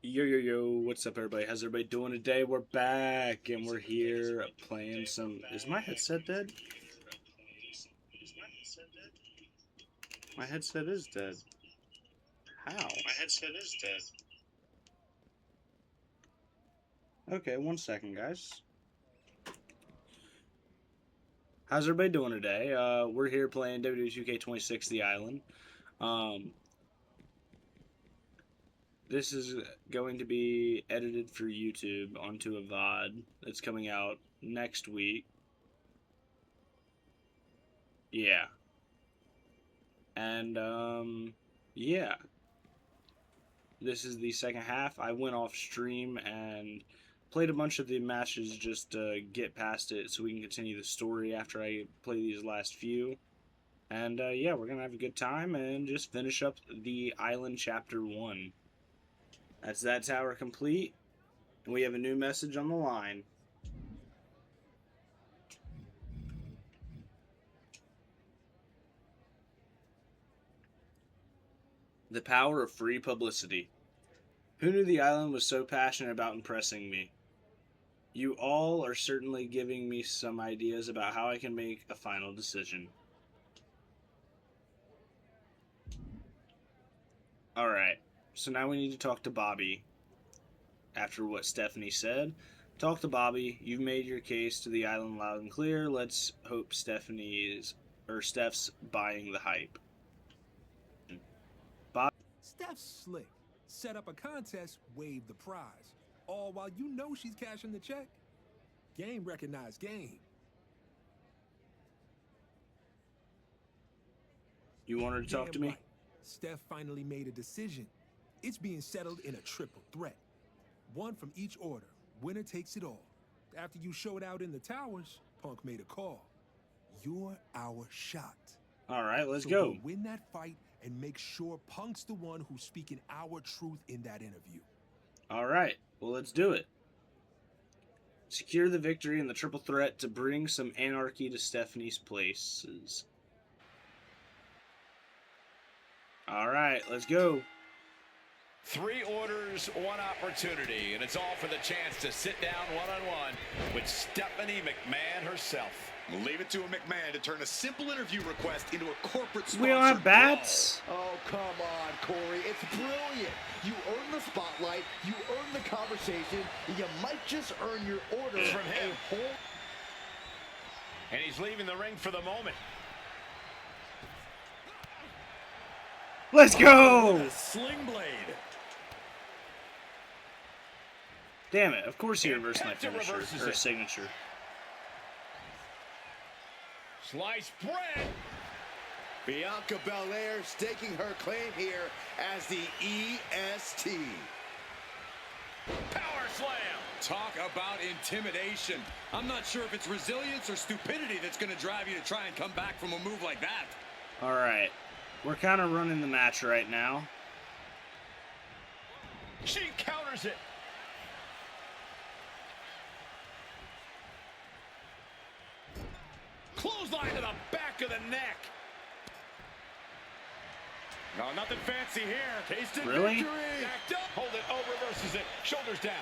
Yo, yo, yo, what's up, everybody? How's everybody doing today? We're back, and we're here playing some... Is my headset dead? My headset is dead. How? Okay, one second, guys. How's everybody doing today? We're here playing WWE 2K26 The Island. This is going to be edited for YouTube onto a VOD that's coming out next week. Yeah. And, yeah. This is the second half. I went off stream and played a bunch of the matches just to get past it so we can continue the story after I play these last few. And yeah, we're going to have a good time and just finish up the Island Chapter 1. That's that tower complete. And we have a new message on the line. The power of free publicity. Who knew the island was so passionate about impressing me? You all are certainly giving me some ideas about how I can make a final decision. Alright, so now we need to talk to Bobby. After what Stephanie said, talk to Bobby. You've made your case to the island loud and clear. Let's hope Steph's buying the hype. Steph's slick. Set up a contest, wave the prize. All while you know she's cashing the check. Game recognized game. You want her to talk to me? Right. Steph finally made a decision. It's being settled in a triple threat. One from each order. Winner takes it all. After you showed out in the towers, Punk made a call. You're our shot. All right, let's So go. we'll win that fight and make sure Punk's the one who's speaking our truth in that interview. All right, well, let's do it. Secure the victory in the triple threat to bring some anarchy to Stephanie's places. All right, let's go. 3 orders, 1 opportunity, and it's all for the chance to sit down one-on-one with Stephanie McMahon herself. Leave it to a McMahon to turn a simple interview request into a corporate sponsor. We don't have bats? Oh, come on, Corey. It's brilliant. You earn the spotlight, you earn the conversation, and you might just earn your order From him. And he's leaving the ring for the moment. Let's go! The sling blade. Damn it, of course he And reversed my Penta finisher, reverses or it. signature. Sliced bread. Bianca Belair staking her claim here as the EST. Power slam. Talk about intimidation. I'm not sure if it's resilience or stupidity that's going to drive you to try and come back from a move like that. All right, we're kind of running the match right now. She counters it. Clothesline to the back of the neck. No, nothing fancy here. Tasted Really? victory. Backed up. Hold it. Oh, reverses it. Shoulders down.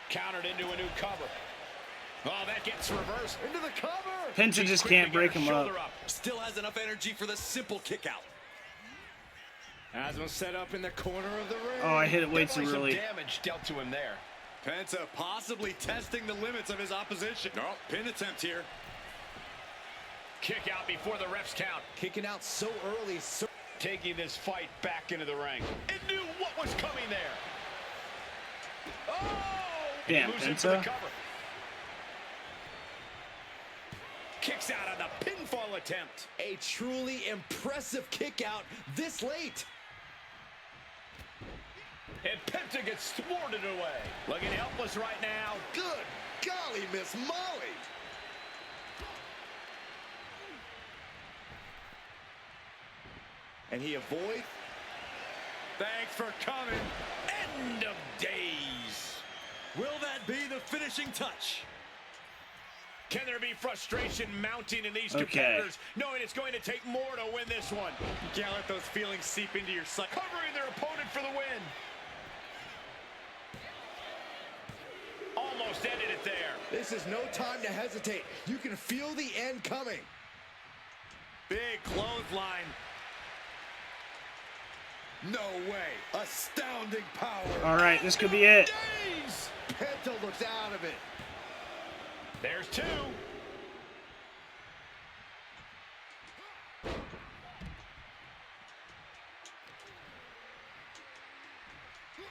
Countered into a new cover. Oh, that gets reversed. Into the cover. Penta just can't break him up. Shoulder up. Still has enough energy for the simple kick out. Asma set up in the corner of the ring. Oh, I hit it way too Definitely early. some damage dealt to him there. Penta possibly testing the limits of his opposition. No, pin attempt here. Kick out before the refs count. Kicking out so early. Taking this fight back into the ring. It knew what was coming there. Oh! Damn, Moves into the Penta. cover. Kicks out on the pinfall attempt. A truly impressive kick out this late. And Penta gets thwarted away. Looking helpless right now. Good golly, Miss Molly. And he avoids. Thanks for coming. End of days. Will that be the finishing touch? Can there be frustration mounting in these Okay. competitors, knowing it's going to take more to win this one? You can't let those feelings seep into your psyche. Covering their opponent for the win. almost ended it there. This is no time to hesitate. You can feel the end coming. Big clothesline. No way. Astounding power. All right, this could be it. Days. Penta looks out of it. There's two.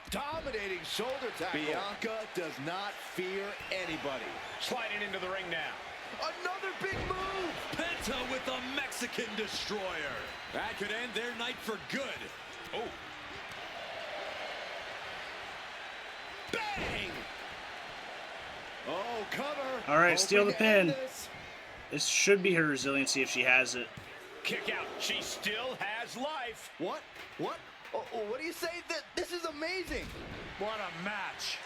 Dominating shoulder tackle. Bianca does not fear anybody. Sliding into the ring now. Another big move. Penta with the Mexican Destroyer. That could end their night for good. Oh. Bang! Oh, cover. All right, steal the Hoping to end pin. this. This should be her resiliency if she has it. Kick out. She still has life. What? What? Oh, what do you say? This is amazing. What a match.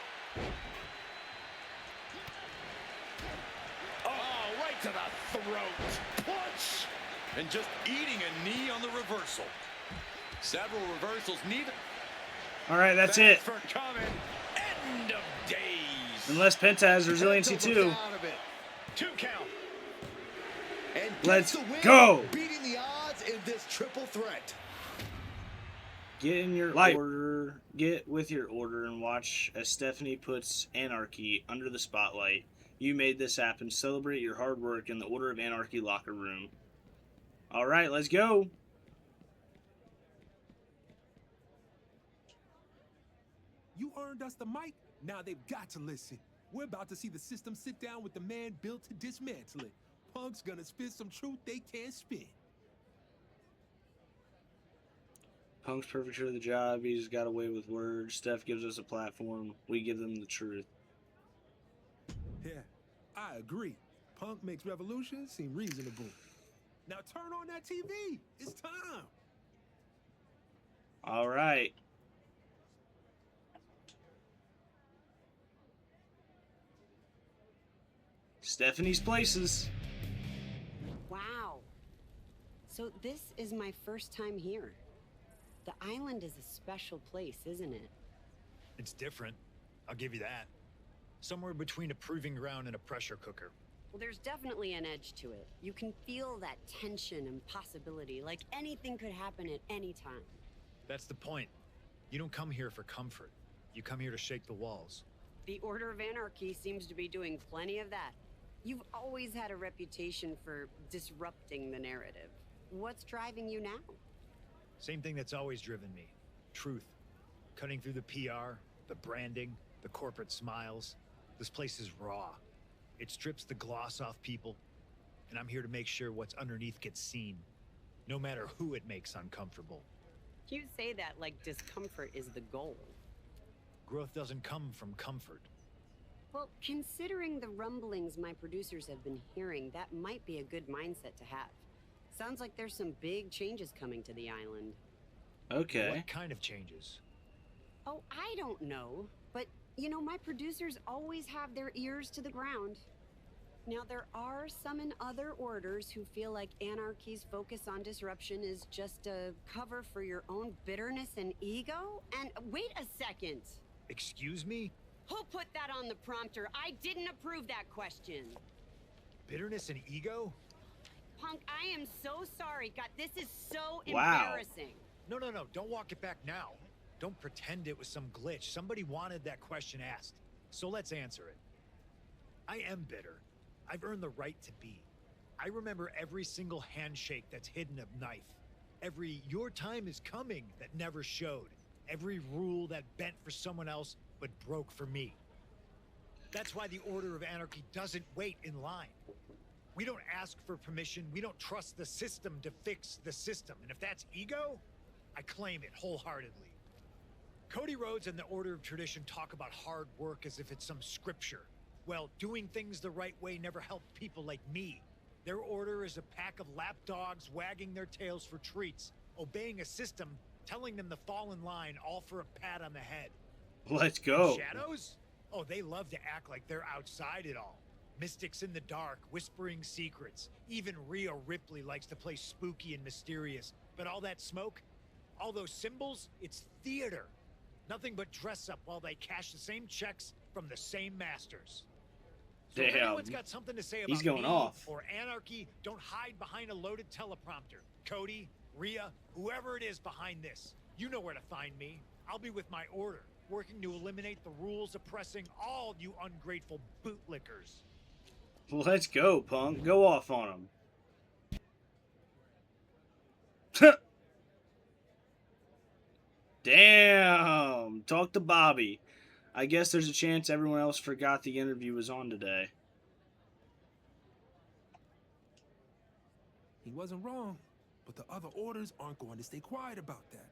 Oh, right to the throat. Punch. And just eating a knee on the reversal. Several reversals needed. All right, that's Thanks it. for coming. End of days. Unless Penta has resiliency Penta looks too. out of it. 2 count. And Let's gets the win, go. beating the odds in this triple threat. Get in your order. Get with your order and watch as Stephanie puts Anarchy under the spotlight. You made this happen. Celebrate your hard work in the Order of Anarchy locker room. All right, let's go. You earned us the mic. Now they've got to listen. We're about to see the system sit down with the man built to dismantle it. Punk's gonna spit some truth they can't spit. Punk's perfect for the job. He's got away with words. Steph gives us a platform. We give them the truth. Yeah, I agree. Punk makes Revolution seem reasonable. Now turn on that TV. It's time. All right. Stephanie's places. Wow. So this is my first time here. The island is a special place, isn't it? It's different. I'll give you that. Somewhere between a proving ground and a pressure cooker. Well, there's definitely an edge to it. You can feel that tension and possibility, like anything could happen at any time. That's the point. You don't come here for comfort. You come here to shake the walls. The Order of Anarchy seems to be doing plenty of that. You've always had a reputation for disrupting the narrative. What's driving you now? Same thing that's always driven me. Truth. Cutting through the PR, the branding, the corporate smiles. This place is raw. It strips the gloss off people, and I'm here to make sure what's underneath gets seen, no matter who it makes uncomfortable. You say that like discomfort is the goal. Growth doesn't come from comfort. Well, considering the rumblings my producers have been hearing, that might be a good mindset to have. Sounds like there's some big changes coming to the island. Okay. What kind of changes? Oh, I don't know. But, you know, my producers always have their ears to the ground. Now, there are some in other orders who feel like Anarchy's focus on disruption is just a cover for your own bitterness and ego. And wait a second. Excuse me? Who put that on the prompter? I didn't approve that question. Bitterness and ego? Punk, I am so sorry. God, this is so Wow. embarrassing. No, don't walk it back now. Don't pretend it was some glitch. Somebody wanted that question asked. So let's answer it. I am bitter. I've earned the right to be. I remember every single handshake that's hidden a knife. Every "your time is coming" that never showed. Every rule that bent for someone else but broke for me. That's why the Order of Anarchy doesn't wait in line. We don't ask for permission. We don't trust the system to fix the system. And if that's ego, I claim it wholeheartedly. Cody Rhodes and the Order of Tradition talk about hard work as if it's some scripture. Well, doing things the right way never helped people like me. Their order is a pack of lapdogs wagging their tails for treats, obeying a system, telling them to fall in line, all for a pat on the head. Let's go. Shadows? Oh, they love to act like they're outside it all. Mystics in the dark, whispering secrets. Even Rhea Ripley likes to play spooky and mysterious. But all that smoke, all those symbols, it's theater. Nothing but dress up while they cash the same checks from the same masters. So if Damn. anyone's got something to say about He's going me off. or Anarchy, don't hide behind a loaded teleprompter. Cody, Rhea, whoever it is behind this, you know where to find me. I'll be with my order, working to eliminate the rules oppressing all you ungrateful bootlickers. Let's go, Punk. Go off on him. Damn. Talk to Bobby. I guess there's a chance everyone else forgot the interview was on today. He wasn't wrong, but the other orders aren't going to stay quiet about that.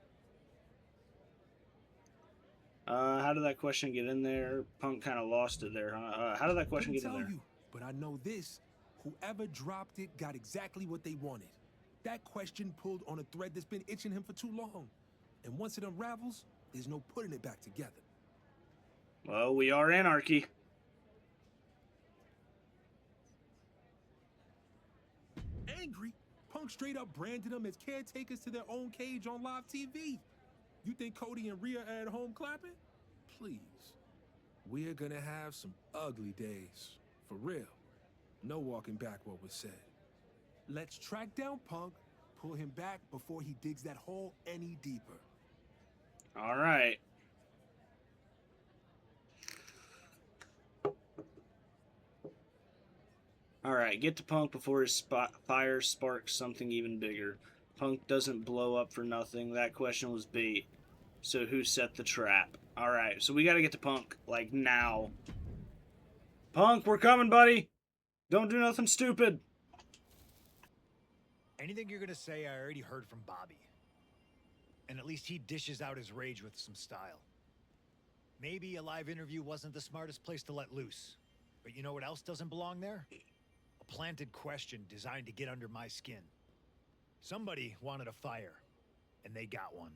How did that question get in there? Punk kind of lost it there, huh? How did that question Couldn't get in tell there? you, but I know this. Whoever dropped it got exactly what they wanted. That question pulled on a thread that's been itching him for too long. And once it unravels, there's no putting it back together. Well, we are Anarchy. Angry, Punk straight up branded them as caretakers to their own cage on live TV. You think Cody and Rhea are at home clapping? Please. We're gonna have some ugly days. For real. No walking back what was said. Let's track down Punk, pull him back before he digs that hole any deeper. All right. All right, get to Punk before his fire sparks something even bigger. Punk doesn't blow up for nothing. That question was bait. So who set the trap? All right, so we got to get to Punk, like, now. Punk, we're coming, buddy. Don't do nothing stupid. Anything you're gonna say, I already heard from Bobby. And at least he dishes out his rage with some style. Maybe a live interview wasn't the smartest place to let loose. But you know what else doesn't belong there? A planted question designed to get under my skin. Somebody wanted a fire, and they got one.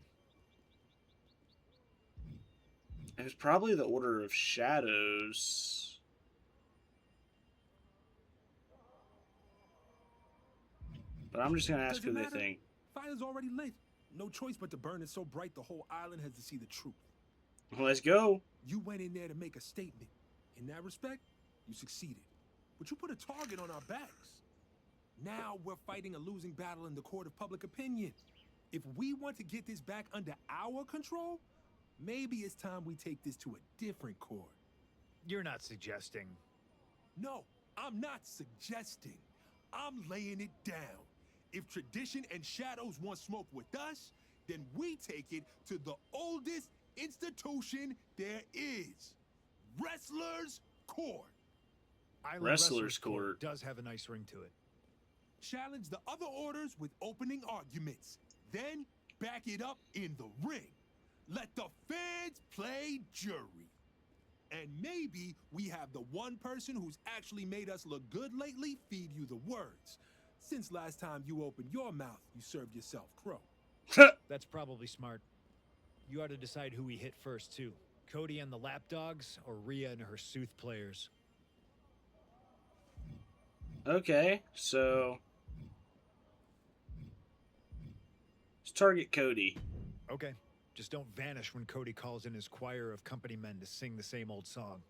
It was probably the Order of Shadows. But I'm just going to ask who Doesn't they matter. think. Fire's already lit. No choice but to burn it so bright the whole island has to see the truth. Let's go. You went in there to make a statement. In that respect, you succeeded. But you put a target on our backs. Now we're fighting a losing battle in the court of public opinion. If we want to get this back under our control, maybe it's time we take this to a different court. You're not suggesting. No, I'm not suggesting. I'm laying it down. If tradition and shadows want smoke with us, then we take it to the oldest institution there is. Wrestlers' Court. Island Wrestler's Court. does have a nice ring to it. Challenge the other orders with opening arguments. Then back it up in the ring. Let the fans play jury. And maybe we have the one person who's actually made us look good lately feed you the words. Since last time you opened your mouth, you served yourself crow. That's probably smart. You ought to decide who we hit first, too. Cody and the lapdogs, or Rhea and her sooth players. Okay, so let's target Cody. Okay. Just don't vanish when Cody calls in his choir of company men to sing the same old song.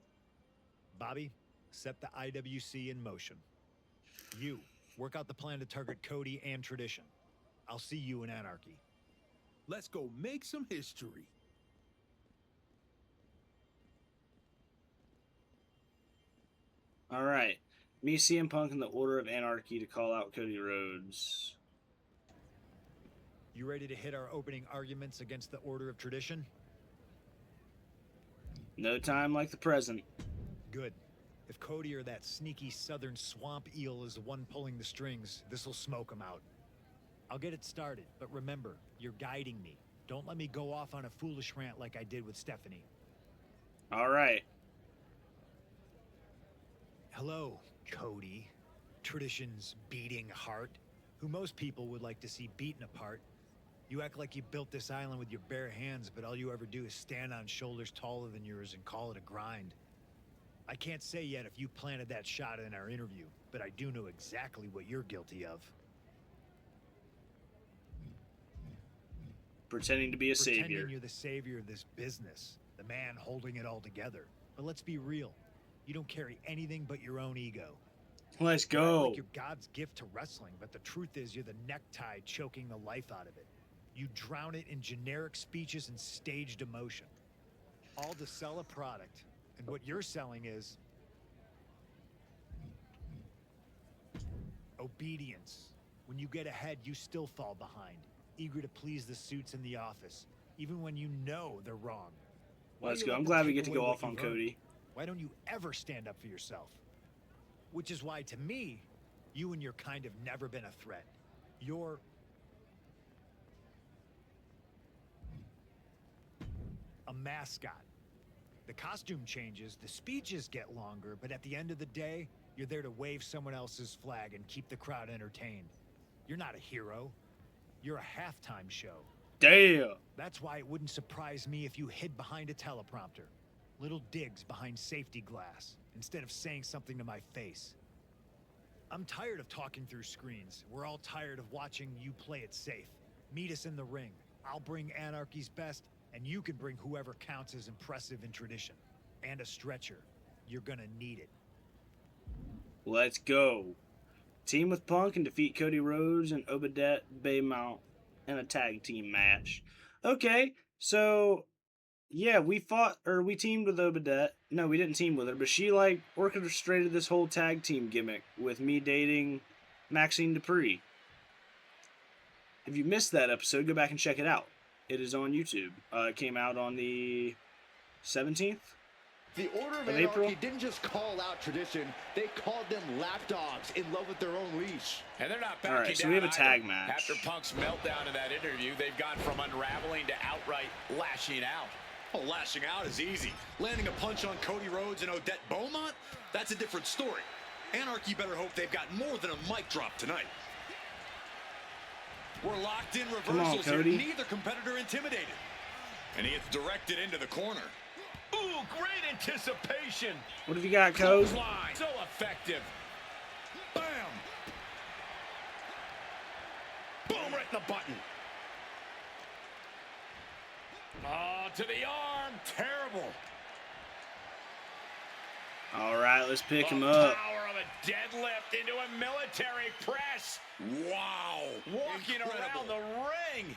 Bobby, set the IWC in motion. You, work out the plan to target Cody and Tradition. I'll see you in Anarchy. Let's go make some history. All right. Me, CM Punk, and the Order of Anarchy to call out Cody Rhodes. You ready to hit our opening arguments against the Order of Tradition? No time like the present. Good. If Cody or that sneaky southern swamp eel is the one pulling the strings, this'll smoke him out. I'll get it started, but remember, you're guiding me. Don't let me go off on a foolish rant like I did with Stephanie. All right. Hello, Cody. Tradition's beating heart, who most people would like to see beaten apart. You act like you built this island with your bare hands, but all you ever do is stand on shoulders taller than yours and call it a grind. I can't say yet if you planted that shot in our interview, but I do know exactly what you're guilty of. Pretending to be a savior. Pretending you're the savior of this business, the man holding it all together. But let's be real. You don't carry anything but your own ego. Let's You act go. like you're God's gift to wrestling, but the truth is you're the necktie choking the life out of it. You drown it in generic speeches and staged emotion. All to sell a product. And what you're selling is obedience. When you get ahead, you still fall behind, eager to please the suits in the office, even when you know they're wrong. Why Let's do you go. let I'm them glad we take get to away go what off on you've earned? Cody. Why don't you ever stand up for yourself? Which is why, to me, you and your kind have never been a threat. You're a mascot. The costume changes, the speeches get longer, but at the end of the day, you're there to wave someone else's flag and keep the crowd entertained. You're not a hero. You're a halftime show. Damn. That's why it wouldn't surprise me if you hid behind a teleprompter. Little digs behind safety glass, instead of saying something to my face. I'm tired of talking through screens. We're all tired of watching you play it safe. Meet us in the ring. I'll bring Anarchy's best, and you can bring whoever counts as impressive in tradition. And a stretcher. You're gonna need it. Let's go. Team with Punk and defeat Cody Rhodes and Obadiah Baymount in a tag team match. Okay, so yeah, we teamed with Obadiah. No, we didn't team with her, but she like orchestrated this whole tag team gimmick with me dating Maxine Dupree. If you missed that episode, go back and check it out. It is on YouTube. It came out on the 17th. The Order of Of Anarchy April? didn't just call out tradition, they called them lapdogs in love with their own leash. And they're not backing All right, so down we have a either. tag match. After Punk's meltdown in that interview, they've gone from unraveling to outright lashing out. Oh, lashing out is easy. Landing a punch on Cody Rhodes and Odette Beaumont? That's a different story. Anarchy better hope they've got more than a mic drop tonight. We're locked in Come on, reversals here. Cody. Neither competitor intimidated. And he gets directed into the corner. Ooh, great anticipation. What have you got, Code? Clothesline. So effective. Bam! Boom, right in the button. Oh, to the arm. Terrible. All right, let's pick him The up. power of a deadlift into a military press. Wow. Walking around the ring.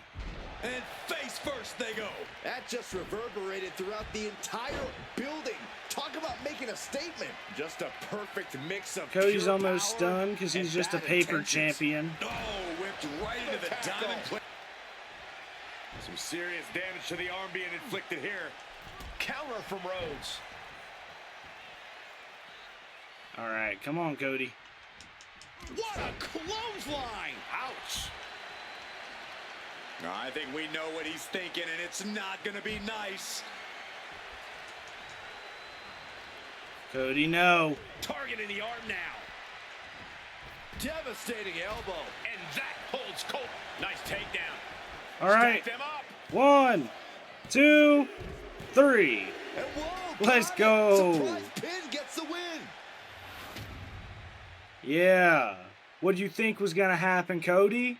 And face first they go. That just reverberated throughout the entire building. Talk about making a statement. Just a perfect mix of Cody's pure almost power stunned because he's and just a bad paper intentions. champion. Oh, whipped right into the Tackle. diamond plate. Some serious damage to the arm being inflicted here. Counter from Rhodes. All right, come on, Cody. What a clothesline! Ouch! I think we know what he's thinking, and it's not going to be nice. Cody, no. Targeting the arm now. Devastating elbow. And that holds Colt. Nice takedown. All right, Stack them up. 1, 2, 3. And whoa, Let's got it. go. Surprise pin gets the win. Yeah. What'd you think was gonna happen, Cody?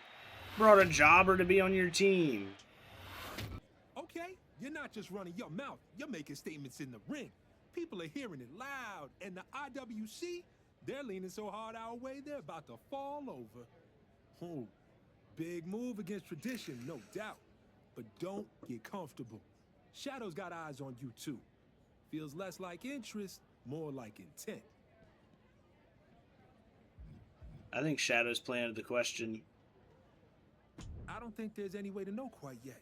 Brought a jobber to be on your team. Okay, you're not just running your mouth, you're making statements in the ring. People are hearing it loud, and the IWC, they're leaning so hard our way, they're about to fall over. Oh, big move against tradition, no doubt. But don't get comfortable. Shadow's got eyes on you too. Feels less like interest, more like intent. I think Shadow's planted the question. I don't think there's any way to know quite yet.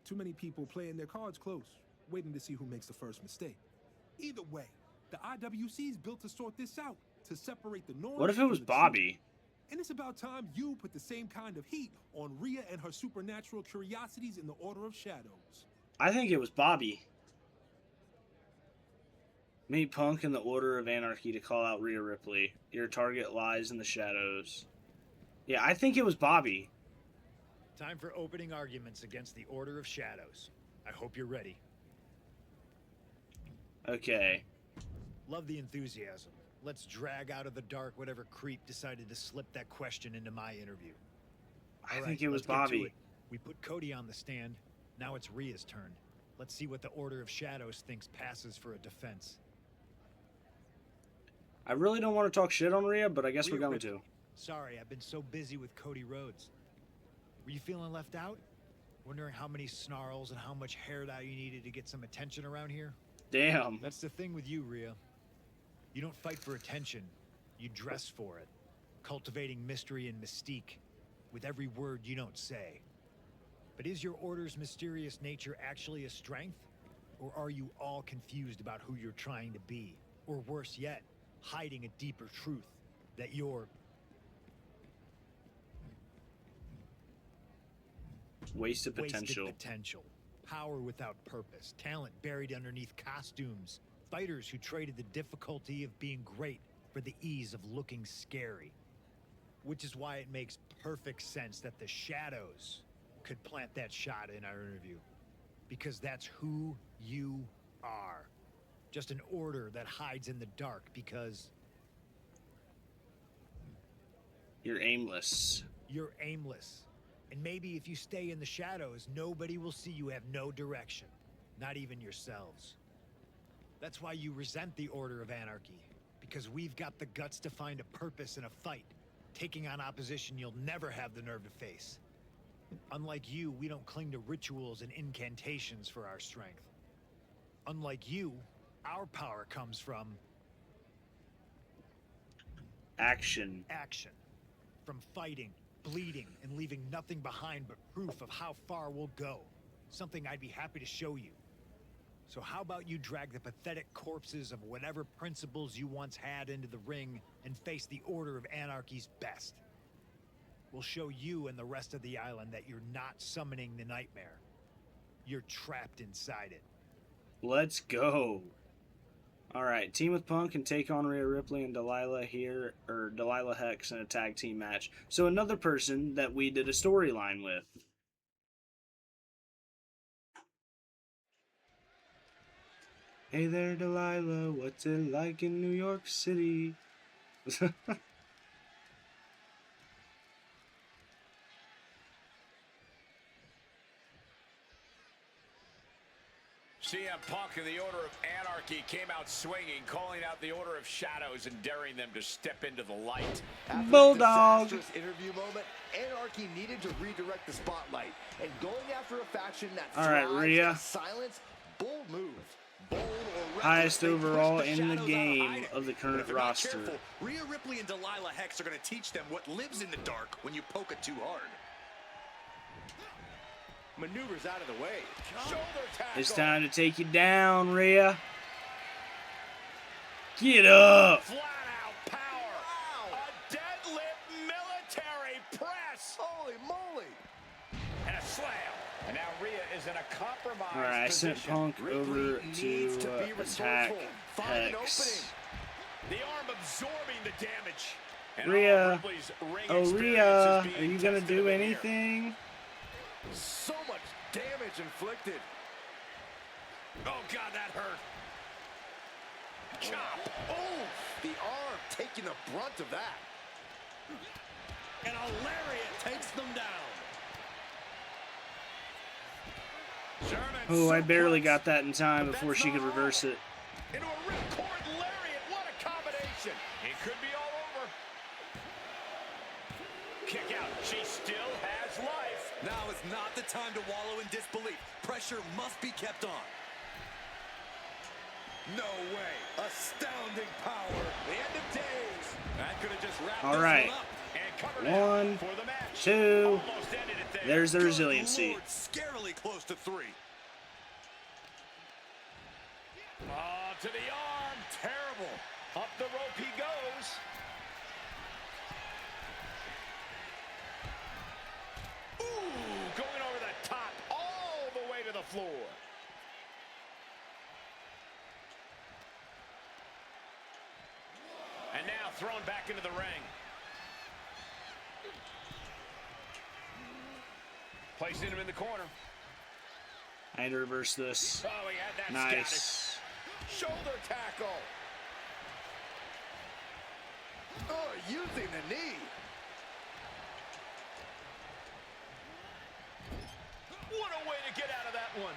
Too many people playing their cards close, waiting to see who makes the first mistake. Either way, the IWC's built to sort this out, to separate the norm. What if it was from the truth. Bobby? And it's about time you put the same kind of heat on Rhea and her supernatural curiosities in the Order of Shadows. I think it was Bobby. Meet Punk in the Order of Anarchy to call out Rhea Ripley. Your target lies in the shadows. Yeah, I think it was Bobby. Time for opening arguments against the Order of Shadows. I hope you're ready. Okay. Love the enthusiasm. Let's drag out of the dark whatever creep decided to slip that question into my interview. I All think right, it was let's get to Bobby. it. We put Cody on the stand. Now it's Rhea's turn. Let's see what the Order of Shadows thinks passes for a defense. I really don't want to talk shit on Rhea, but I guess we're Rhea going Ripley. to. Sorry, I've been so busy with Cody Rhodes. Were you feeling left out? Wondering how many snarls and how much hair dye you needed to get some attention around here? Damn. That's the thing with you, Rhea. You don't fight for attention. You dress for it. Cultivating mystery and mystique with every word you don't say. But is your order's mysterious nature actually a strength? Or are you all confused about who you're trying to be? Or worse yet, hiding a deeper truth that you're Wasted potential. wasted potential. Power without purpose. Talent buried underneath costumes. Fighters who traded the difficulty of being great for the ease of looking scary. Which is why it makes perfect sense that the Shadows could plant that shot in our interview. Because that's who you are. Just an order that hides in the dark because You're aimless. you're aimless. And maybe if you stay in the shadows, nobody will see you have no direction. Not even yourselves. That's why you resent the Order of Anarchy. Because we've got the guts to find a purpose in a fight. Taking on opposition you'll never have the nerve to face. Unlike you, we don't cling to rituals and incantations for our strength. Unlike you, our power comes from Action. action. From fighting, bleeding, and leaving nothing behind but proof of how far we'll go. Something I'd be happy to show you. So how about you drag the pathetic corpses of whatever principles you once had into the ring and face the Order of Anarchy's best? We'll show you and the rest of the island that you're not summoning the nightmare. You're trapped inside it. Let's go. Alright, team with Punk and take on Rhea Ripley and Delilah here, or Delilah Hex in a tag team match. So another person that we did a storyline with. Hey there, Delilah, what's it like in New York City? CM Punk and the Order of Anarchy came out swinging, calling out the Order of Shadows and daring them to step into the light. After Bulldog. this disastrous interview moment, Anarchy needed to redirect the spotlight. And going after a faction that All right, thrives Rhea. in silence, bold move. Bold or reckless, Highest they push overall the in the shadows out of game hiding. of the But current if they're not roster. careful, Rhea Ripley and Delilah Hex are going to teach them what lives in the dark when you poke it too hard. Maneuvers out of the way. Shoulder tackle. It's time to take you down, Rhea. Get up. Flat out power. A deadlift military press. Holy moly! And a slam. And now Rhea is in a compromised Alright, I sent position. Punk over needs to to be attack resourceful. Find an Hex. The arm absorbing the damage. And Rhea. Ripley's ring Oh, experience Rhea, is being are you gonna tested do a bit here. anything? So much damage inflicted. Oh, God, that hurt. Chop. Oh, the arm taking the brunt of that. And a lariat takes them down. Sherman Oh, I barely suplex got that in time before she could reverse it. into a ripcord lariat. What a combination. It could be all over. Kick out. She still has life. Now is not the time to wallow in disbelief. Pressure must be kept on. No way. Astounding power. The end of days. That could have just wrapped All this right. one up. And covered One, it for the match. 2. Almost ended it there. There's the Good resiliency. Lord, scarily close to 3. Oh, to the arm. Terrible. Up the rope he goes. Ooh, going over the top all the way to the floor. And now thrown back into the ring. Placing him in the corner. I had to reverse this. Oh, he had that Nice. scouted. Shoulder tackle. Oh, using the knee. What a way to get out of that one.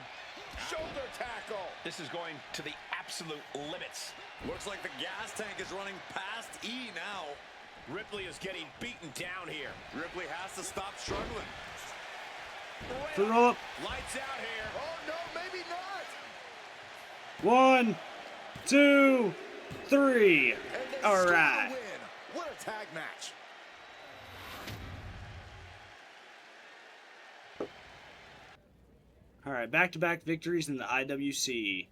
Shoulder tackle. This is going to the absolute limits. Looks like the gas tank is running past E now. Ripley is getting beaten down here. Ripley has to stop struggling. For the roll up. Lights out here. Oh, no, maybe not. 1, 2, 3. And they All score the right. win. What a tag match. All right, back-to-back victories in the IWC.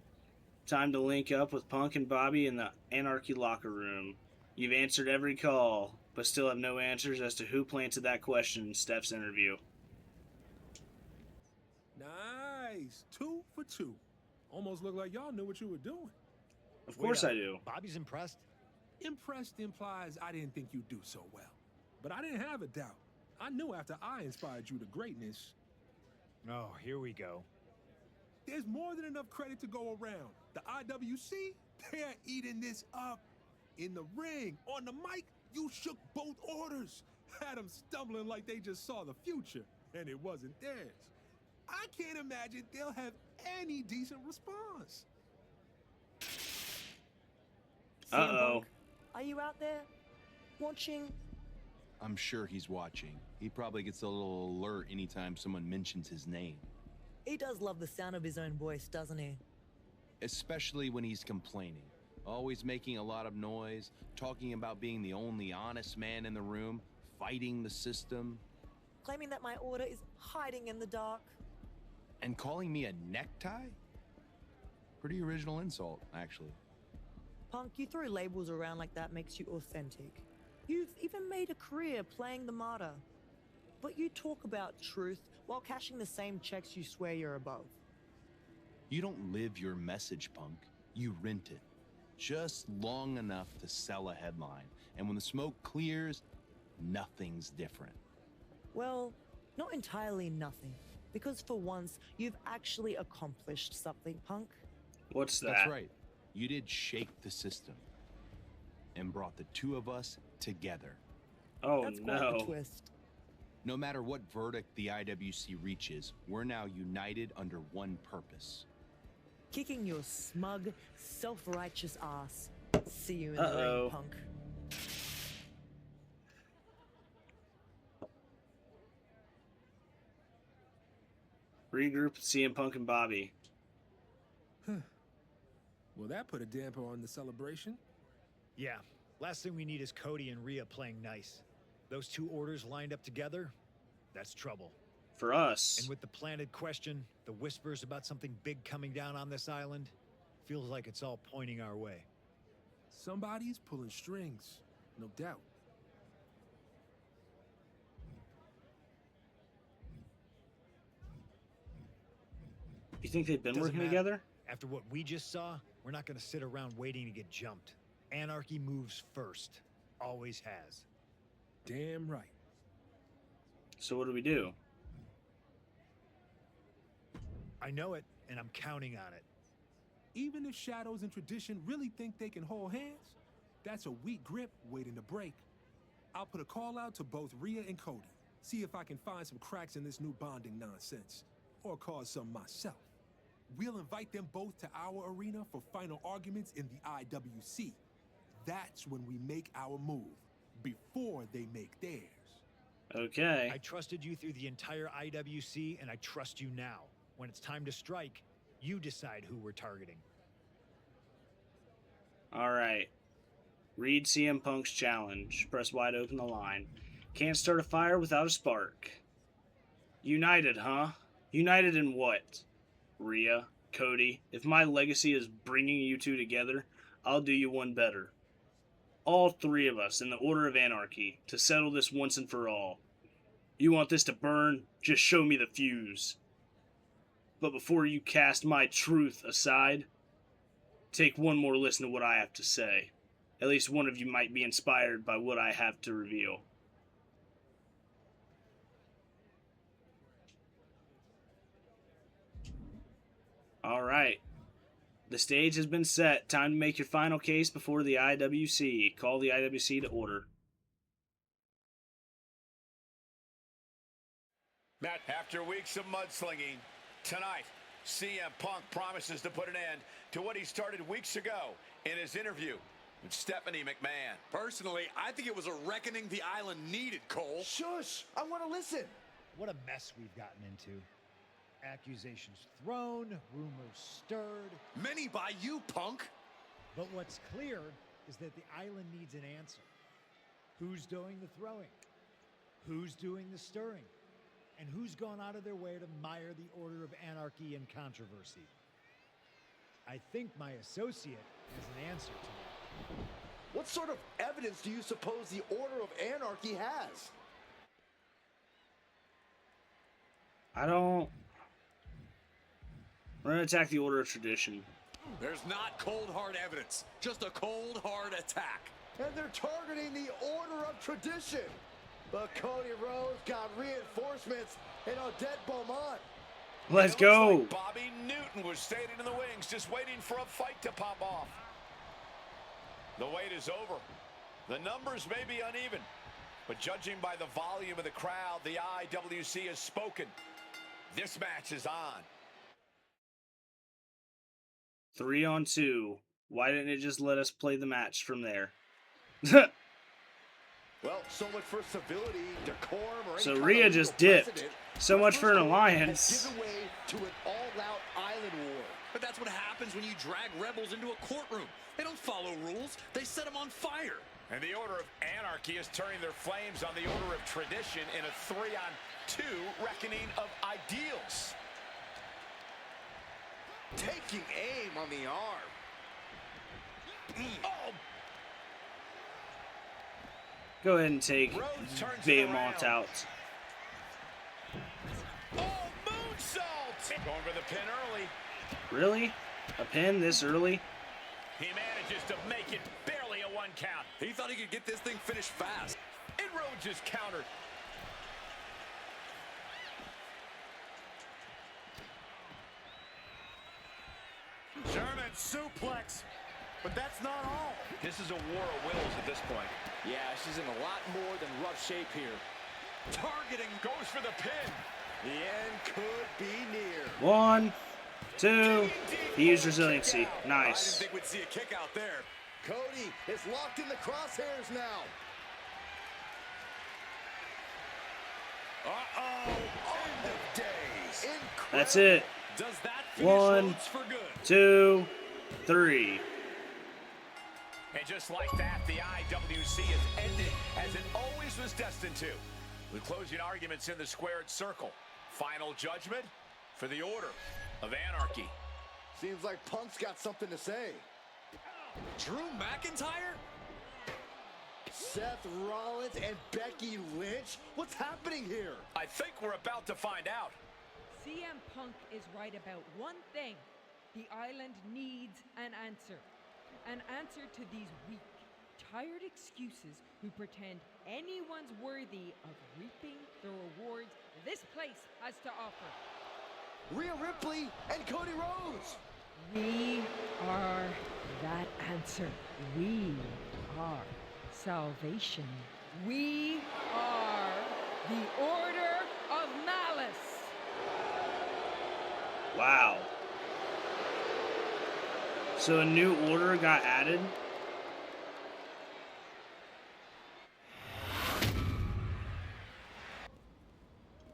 Time to link up with Punk and Bobby in the Anarchy locker room. You've answered every call, but still have no answers as to who planted that question in Steph's interview. Nice. 2 for 2. Almost looked like y'all knew what you were doing. Of course I do. Bobby's impressed. Impressed implies I didn't think you'd do so well. But I didn't have a doubt. I knew after I inspired you to greatness. Oh, here we go. There's more than enough credit to go around. The IWC, they're eating this up. In the ring, on the mic, you shook both orders. Had them stumbling like they just saw the future, and it wasn't theirs. I can't imagine they'll have any decent response. Uh-oh. Are you out there watching? I'm sure he's watching. He probably gets a little alert anytime someone mentions his name. He does love the sound of his own voice, doesn't he? Especially when he's complaining. Always making a lot of noise, talking about being the only honest man in the room, fighting the system. Claiming that my order is hiding in the dark. And calling me a necktie? Pretty original insult, actually. Punk, you throw labels around like that makes you authentic. You've even made a career playing the martyr. But you talk about truth while cashing the same checks you swear you're above. You don't live your message, Punk. You rent it. Just long enough to sell a headline. And when the smoke clears, nothing's different. Well, not entirely nothing. Because for once, you've actually accomplished something, Punk. What's that? That's right. You did shake the system. And brought the two of us together. Oh, That's quite no. the twist. No matter what verdict the IWC reaches, we're now united under one purpose. Kicking your smug, self-righteous ass. See you in the Uh-oh. ring, Punk. Regroup with CM Punk and Bobby. Will that put a damper on the celebration? Yeah, last thing we need is Cody and Rhea playing nice. Those two orders lined up together, that's trouble. For us. And with the planted question, the whispers about something big coming down on this island, feels like it's all pointing our way. Somebody's pulling strings, no doubt. You think they've been Doesn't working matter. together? After what we just saw, we're not going to sit around waiting to get jumped. Anarchy moves first. Always has. Damn right. So what do we do? I know it, and I'm counting on it. Even if Shadows and Tradition really think they can hold hands, that's a weak grip waiting to break. I'll put a call out to both Rhea and Cody. See if I can find some cracks in this new bonding nonsense. Or cause some myself. We'll invite them both to our arena for final arguments in the IWC. That's when we make our move, before they make theirs. Okay. I trusted you through the entire IWC, and I trust you now. When it's time to strike, you decide who we're targeting. All right. Read CM Punk's challenge. Press wide open the line. Can't start a fire without a spark. United, huh? United in what? Rhea, Cody, if my legacy is bringing you two together, I'll do you one better. All three of us in the Order of Anarchy to settle this once and for all. You want this to burn? Just show me the fuse. But before you cast my truth aside, take one more listen to what I have to say. At least one of you might be inspired by what I have to reveal. All right. The stage has been set. Time to make your final case before the IWC. Call the IWC to order. Matt, after weeks of mudslinging, tonight, CM Punk promises to put an end to what he started weeks ago in his interview with Stephanie McMahon. Personally, I think it was a reckoning the island needed, Cole. Shush! I want to listen. What a mess we've gotten into. Accusations thrown, rumors stirred. Many by you, Punk. But what's clear is that the island needs an answer. Who's doing the throwing? Who's doing the stirring? And who's gone out of their way to mire the Order of Anarchy and controversy? I think my associate has an answer to that. What sort of evidence do you suppose the Order of Anarchy has? We're gonna attack the Order of Tradition. There's not cold hard evidence, just a cold hard attack. And they're targeting the Order of Tradition. But Cody Rhodes got reinforcements and Odette Beaumont. Let's go. Like Bobby Newton was standing in the wings, just waiting for a fight to pop off. The wait is over. The numbers may be uneven, but judging by the volume of the crowd, the IWC has spoken. This match is on. 3-on-2. Why didn't it just let us play the match from there? Well, so much for civility, decorum, or any So kind Rhea of just legal dipped. precedent. So much for an Has alliance. given way to an all-out island war. But that's what happens when you drag rebels into a courtroom. They don't follow rules, they set them on fire. And the Order of Anarchy is turning their flames on the Order of Tradition in a 3-on-2 reckoning of ideals. Taking aim on the arm. Oh, Go ahead and take Rhodes turns it Beaumont around. out. Oh, moonsault! Going for the pin early. Really? A pin this early? He manages to make it barely a 1 count. He thought he could get this thing finished fast. And Rhodes is countered. German suplex. But that's not all. This is a war of wills at this point. Yeah, she's in a lot more than rough shape here. Targeting goes for the pin. The end could be near. 1, 2. He used resiliency. I didn't Nice. think we'd see a kick out there. Cody is locked in the crosshairs now. Uh-oh. End of days. Incredible. That's it. Does that finish 1, Rhodes for good? 2, 3. And just like that, the IWC has ended as it always was destined to. With closing arguments in the squared circle. Final judgment for the Order of Anarchy. Seems like Punk's got something to say. Drew McIntyre? Seth Rollins and Becky Lynch? What's happening here? I think we're about to find out. CM Punk is right about one thing. The island needs an answer. An answer to these weak, tired excuses who pretend anyone's worthy of reaping the rewards this place has to offer. Rhea Ripley and Cody Rhodes. We are that answer. We are salvation. We are the Order of Malice. Wow. So a new order got added?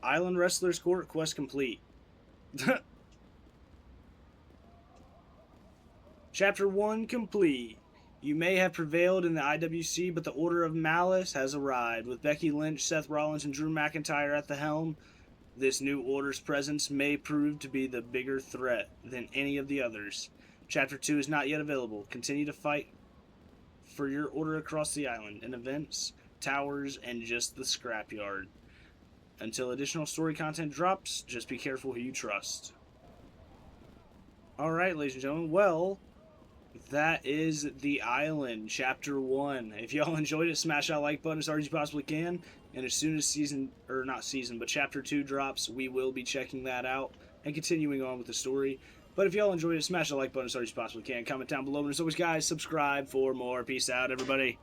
Island Wrestlers Court quest complete. Chapter 1 complete. You may have prevailed in the IWC, but the Order of Malice has arrived. With Becky Lynch, Seth Rollins, and Drew McIntyre at the helm, this new Order's presence may prove to be the bigger threat than any of the others. Chapter 2 is not yet available. Continue to fight for your order across the island in events, towers, and just the scrapyard. Until additional story content drops, just be careful who you trust. Alright, ladies and gentlemen, well, that is The Island, Chapter 1. If y'all enjoyed it, smash that like button as hard as you possibly can. And as soon as Chapter 2 drops, we will be checking that out and continuing on with the story. But if y'all enjoyed it, smash the like button as hard as you possibly can. Comment down below. And as always, guys, subscribe for more. Peace out, everybody.